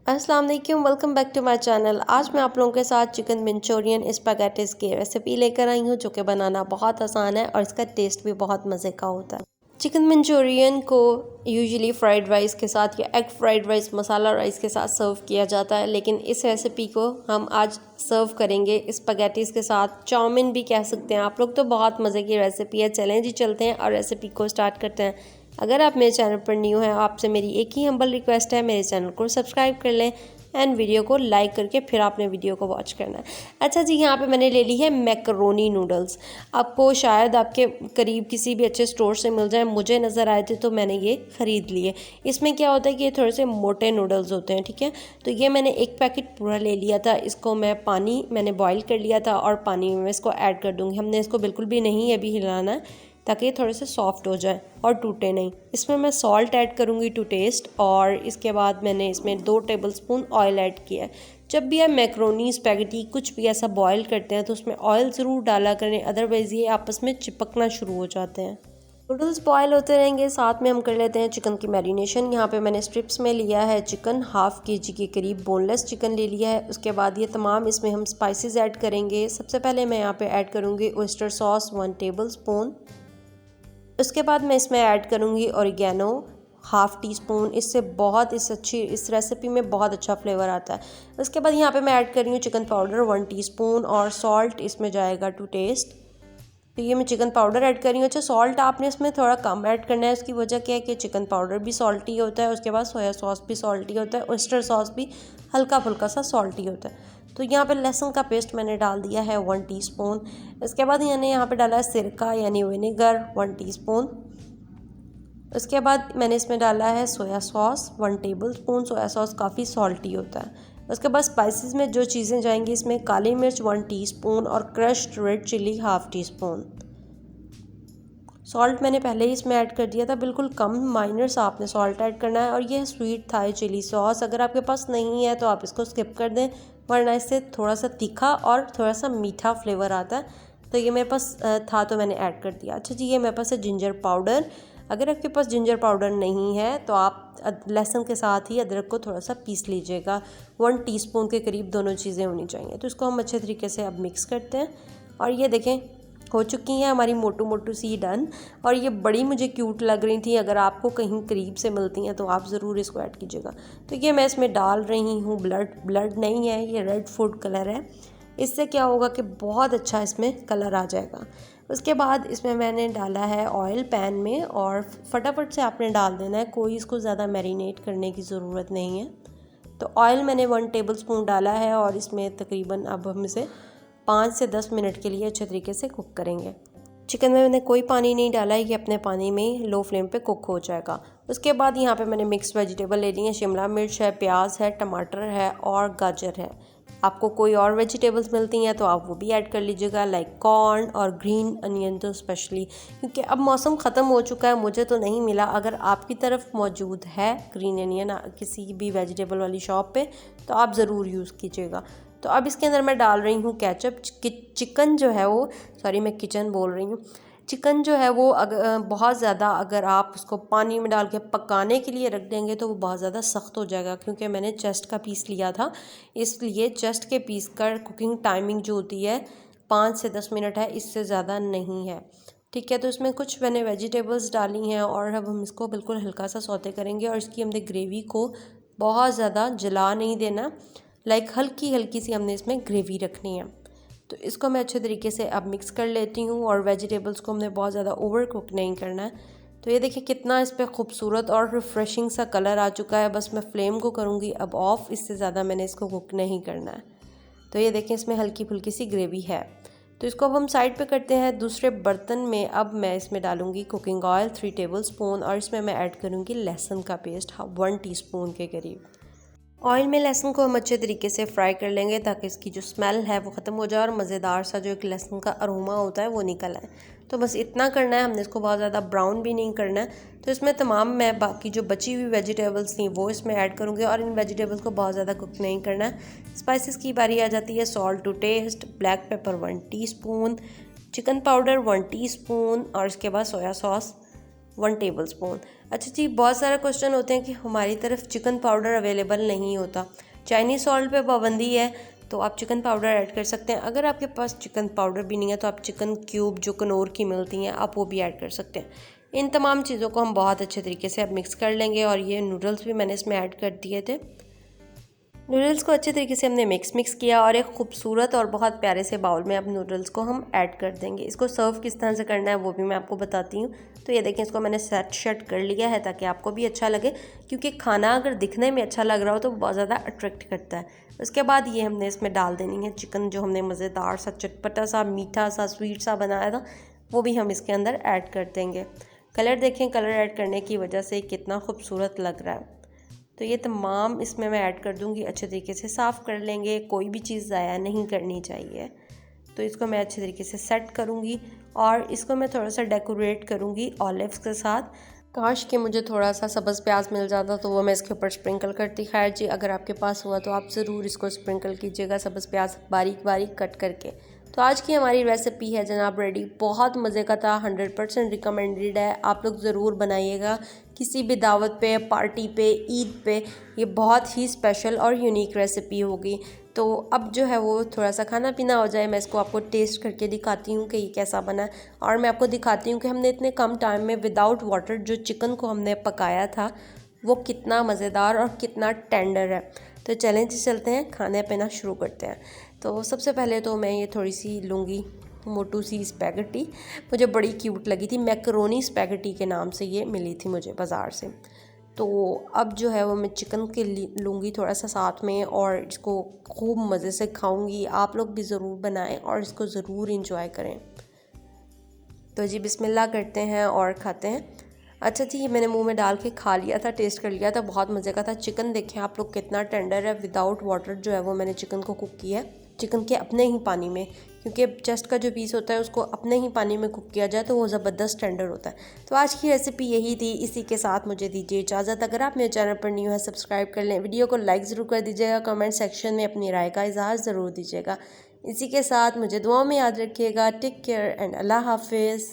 अस्सलाम वालेकुम, welcome back to my channel. आज मैं आप लोगों के साथ चिकन मंचूरियन स्पैगेटीज की रेसिपी लेकर आई हूँ जो कि बनाना बहुत आसान है और इसका टेस्ट भी बहुत मज़े का होता है। चिकन मंचूरियन को यूजुअली फ्राइड राइस के साथ या एग फ्राइड राइस मसाला राइस के साथ सर्व किया जाता है, लेकिन इस रेसिपी को हम आज सर्व करेंगे स्पैगेटीज के साथ। चाउमीन भी कह सकते हैं आप लोग। तो बहुत मज़े की रेसिपी है। चलें जी, चलते हैं और रेसिपी को स्टार्ट करते हैं। अगर आप मेरे चैनल पर न्यू हैं, आपसे मेरी एक ही हम्बल रिक्वेस्ट है, मेरे चैनल को सब्सक्राइब कर लें एंड वीडियो को लाइक करके फिर आपने वीडियो को वॉच करना है। अच्छा जी, यहाँ पे मैंने ले ली है मैकरोनी नूडल्स। आपको शायद आपके करीब किसी भी अच्छे स्टोर से मिल जाए, मुझे नज़र आए थे तो मैंने ये ख़रीद लिए। इसमें क्या होता है कि ये थोड़े से मोटे नूडल्स होते हैं, ठीक है। तो ये मैंने एक पैकेट पूरा ले लिया था। इसको मैंने बॉईल कर लिया था और पानी में इसको ऐड कर दूँगी। हमने इसको बिल्कुल भी नहीं अभी हिलाना है ताकि ये थोड़े से सॉफ्ट हो जाए और टूटे नहीं। इसमें मैं सॉल्ट ऐड करूँगी टू टेस्ट, और इसके बाद मैंने इसमें 2 टेबलस्पून ऑयल ऐड किया है। जब भी आप मैक्रोनी स्पैगेटी कुछ भी ऐसा बॉईल करते हैं तो उसमें ऑयल ज़रूर डाला करें, अदरवाइज़ ये आपस में चिपकना शुरू हो जाते हैं। नूडल्स बॉयल होते रहेंगे, साथ में हम कर लेते हैं चिकन की मैरिनेशन। यहाँ पे मैंने स्ट्रिप्स में लिया है चिकन, हाफ़ kg के करीब बोनलेस चिकन ले लिया है। उसके बाद ये तमाम इसमें हम स्पाइसेस ऐड करेंगे। सबसे पहले मैं यहाँ पे ऐड करूँगी ओयस्टर सॉस 1 टेबलस्पून। उसके बाद मैं इसमें ऐड करूँगी ऑरिगेनो हाफ़ टी स्पून। इससे बहुत इस रेसिपी में बहुत अच्छा फ्लेवर आता है। उसके बाद यहाँ पे मैं ऐड कर रही हूँ चिकन पाउडर 1 टीस्पून, और सॉल्ट इसमें जाएगा टू टेस्ट। तो ये मैं चिकन पाउडर ऐड कर रही हूँ। अच्छा, सॉल्ट आपने इसमें थोड़ा कम ऐड करना है। उसकी वजह क्या है कि चिकन पाउडर भी सॉल्टी होता है, उसके बाद सोया सॉस भी सॉल्टी होता है, ऑयस्टर सॉस भी हल्का फुल्का सा सॉल्टी होता है। तो यहाँ पे लहसुन का पेस्ट मैंने डाल दिया है 1 टीस्पून। इसके बाद मैंने यहाँ पे डाला है सिरका यानी विनेगर 1 टीस्पून। उसके बाद मैंने इसमें डाला है soya sauce 1 tablespoon. Soya sauce काफ़ी सॉल्टी होता है। उसके बाद स्पाइसेस में जो चीज़ें जाएंगी, इसमें काली मिर्च 1 टीस्पून और crushed red chilli half teaspoon. Salt मैंने पहले ही इसमें ऐड कर दिया था, बिल्कुल कम माइनर सा आपने सॉल्ट ऐड करना है। और ये है स्वीट थाई चिली सॉस। अगर आपके पास नहीं है तो आप इसको स्किप कर दें, वरना इससे थोड़ा सा तीखा और थोड़ा सा मीठा फ्लेवर आता है। तो ये मेरे पास था तो मैंने ऐड कर दिया। अच्छा जी, ये मेरे पास है जिंजर पाउडर। अगर आपके पास जिंजर पाउडर नहीं है तो आप लहसुन के साथ ही अदरक को थोड़ा सा पीस लीजिएगा। 1 टीस्पून के करीब दोनों चीज़ें होनी चाहिए। तो इसको हम अच्छे तरीके से अब मिक्स करते हैं। और ये देखें, हो चुकी हैं हमारी मोटू मोटू सी डन। और ये बड़ी मुझे क्यूट लग रही थी। अगर आपको कहीं करीब से मिलती हैं तो आप ज़रूर इसको ऐड कीजिएगा। तो ये मैं इसमें डाल रही हूँ ब्लड नहीं है, ये रेड फूड कलर है। इससे क्या होगा कि बहुत अच्छा इसमें कलर आ जाएगा। उसके बाद इसमें मैंने डाला है ऑयल पैन में, और फटाफट से आपने डाल देना है, कोई इसको ज़्यादा मैरिनेट करने की ज़रूरत नहीं है। तो ऑयल मैंने 1 टेबलस्पून डाला है और इसमें तकरीबन अब हम इसे 5 से 10 मिनट के लिए अच्छे तरीके से कुक करेंगे। चिकन में मैंने कोई पानी नहीं डाला है, ये अपने पानी में लो फ्लेम पे कुक हो जाएगा। उसके बाद यहाँ पे मैंने मिक्स वेजिटेबल ले ली है। शिमला मिर्च है, प्याज है, टमाटर है और गाजर है। आपको कोई और वेजिटेबल्स मिलती हैं तो आप वो भी ऐड कर लीजिएगा, लाइक कॉर्न और ग्रीन अनियन, तो स्पेशली क्योंकि अब मौसम ख़त्म हो चुका है, मुझे तो नहीं मिला। अगर आपकी तरफ मौजूद है ग्रीन अनियन किसी भी वेजिटेबल वाली शॉप पे तो आप ज़रूर यूज़ कीजिएगा। तो अब इसके अंदर मैं डाल रही हूँ केचप। चिकन जो है वो, सॉरी मैं किचन बोल रही हूँ, चिकन जो है वो बहुत ज़्यादा अगर आप उसको पानी में डाल के पकाने के लिए रख देंगे तो वो बहुत ज़्यादा सख्त हो जाएगा। क्योंकि मैंने चेस्ट का पीस लिया था, इसलिए चेस्ट के पीस का कुकिंग टाइमिंग जो होती है 5 से 10 मिनट है, इससे ज़्यादा नहीं है, ठीक है। तो इसमें कुछ मैंने वेजिटेबल्स डाली हैं और अब हम इसको बिल्कुल हल्का सा सौते करेंगे। और इसकी हमने ग्रेवी को बहुत ज़्यादा जला नहीं देना, लाइक हल्की हल्की सी हमने इसमें ग्रेवी रखनी है। तो इसको मैं अच्छे तरीके से अब मिक्स कर लेती हूँ, और वेजिटेबल्स को हमने बहुत ज़्यादा ओवर कुक नहीं करना है। तो ये देखिए कितना इस पर खूबसूरत और रिफ़्रेशिंग सा कलर आ चुका है। बस मैं फ्लेम को करूँगी अब ऑफ़, इससे ज़्यादा मैंने इसको कुक नहीं करना है। तो ये देखें इसमें हल्की फुल्की सी ग्रेवी है। तो इसको अब हम साइड पे करते हैं दूसरे बर्तन में। अब मैं इसमें डालूँगी कुकिंग ऑयल 3 टेबलस्पून, और इसमें मैं ऐड करूँगी लहसुन का पेस्ट 1 टीस्पून के करीब। ऑयल में लहसुन को हम अच्छे तरीके से फ्राई कर लेंगे ताकि इसकी जो स्मेल है वो ख़त्म हो जाए और मज़ेदार सा जो एक लहसुन का अरोमा होता है वो निकल आए। तो बस इतना करना है, हमने इसको बहुत ज़्यादा ब्राउन भी नहीं करना है। तो इसमें तमाम मैं बाकी जो बची हुई वेजिटेबल्स थी वो इसमें ऐड करूँगी, और इन वेजिटेबल्स को बहुत ज़्यादा कुक नहीं करना है। स्पाइसेस की बारी आ जाती है। Salt to taste, black pepper 1 teaspoon, chicken powder 1 teaspoon, और इसके बाद सोया सॉस 1 टेबलस्पून। अच्छा जी, बहुत सारे क्वेश्चन होते हैं कि हमारी तरफ चिकन पाउडर अवेलेबल नहीं होता। चाइनीज़ सॉल्ट पे पाबंदी है, तो आप चिकन पाउडर ऐड कर सकते हैं। अगर आपके पास चिकन पाउडर भी नहीं है तो आप चिकन क्यूब जो कनौर की मिलती हैं आप वो भी ऐड कर सकते हैं। इन तमाम चीज़ों को हम बहुत अच्छे तरीके से अब मिक्स कर लेंगे। और ये नूडल्स भी मैंने इसमें ऐड कर दिए थे। नूडल्स को अच्छे तरीके से हमने मिक्स किया और एक खूबसूरत और बहुत प्यारे से बाउल में अब नूडल्स को हम ऐड कर देंगे। इसको सर्व किस तरह से करना है वो भी मैं आपको बताती हूँ। तो ये देखें, इसको मैंने सेट कर लिया है ताकि आपको भी अच्छा लगे, क्योंकि खाना अगर दिखने में अच्छा लग रहा हो तो बहुत ज़्यादा अट्रैक्ट करता है। उसके बाद ये हमने इसमें डाल देनी है चिकन, जो हमने मज़ेदार सा चटपटा सा मीठा सा स्वीट सा बनाया था, वो भी हम इसके अंदर ऐड कर देंगे। कलर देखें, कलर ऐड करने की वजह से कितना खूबसूरत लग रहा है। तो ये तमाम इसमें मैं ऐड कर दूंगी। अच्छे तरीके से साफ़ कर लेंगे, कोई भी चीज़ ज़ाया नहीं करनी चाहिए। तो इसको मैं अच्छे तरीके से सेट करूंगी और इसको मैं थोड़ा सा डेकोरेट करूंगी ऑलिव्स के साथ। काश कि मुझे थोड़ा सा सब्ज़ प्याज मिल जाता तो वो मैं इसके ऊपर स्प्रिंकल करती। खैर जी, अगर आपके पास हुआ तो आप ज़रूर इसको स्प्रिंकल कीजिएगा सब्ज़ प्याज बारीक बारीक कट करके। तो आज की हमारी रेसिपी है जनाब रेडी। बहुत मज़े का था, 100% रिकमेंडेड है। आप लोग ज़रूर बनाइएगा किसी भी दावत पे, पार्टी पे, ईद पे। ये बहुत ही स्पेशल और यूनिक रेसिपी होगी। तो अब जो है वो थोड़ा सा खाना पीना हो जाए, मैं इसको आपको टेस्ट करके दिखाती हूँ कि ये कैसा बना है। और मैं आपको दिखाती हूँ कि हमने इतने कम टाइम में विदाउट वाटर जो चिकन को हमने पकाया था वो कितना मज़ेदार और कितना टेंडर है। तो चलें जी, चलते हैं खाने पीना शुरू करते हैं। तो सबसे पहले तो मैं ये थोड़ी सी लूँगी मोटू सी स्पैगेटी। मुझे बड़ी क्यूट लगी थी, मैकरोनी स्पैगेटी के नाम से ये मिली थी मुझे बाज़ार से। तो अब जो है वो मैं चिकन के लूँगी थोड़ा सा साथ में और इसको खूब मज़े से खाऊंगी। आप लोग भी ज़रूर बनाएं और इसको ज़रूर इंजॉय करें। तो जी बिस्मिल्लाह करते हैं और खाते हैं। अच्छा जी, ये मैंने मुंह में डाल के खा लिया था, टेस्ट कर लिया था, बहुत मज़े का था। चिकन देखें आप लोग कितना टेंडर है। विदाउट वाटर जो है वो मैंने चिकन को कुक किया है, चिकन के अपने ही पानी में, क्योंकि चेस्ट का जो पीस होता है उसको अपने ही पानी में कुक किया जाए तो वो ज़बरदस्त टेंडर होता है। तो आज की रेसिपी यही थी। इसी के साथ मुझे दीजिए इजाज़त। अगर आप मेरे चैनल पर न्यू है सब्सक्राइब कर लें, वीडियो को लाइक ज़रूर कर दीजिएगा, कमेंट सेक्शन में अपनी राय का इजहार ज़रूर दीजिएगा। इसी के साथ मुझे दुआओं में याद रखिएगा। टेक केयर एंड अल्लाह हाफिज़।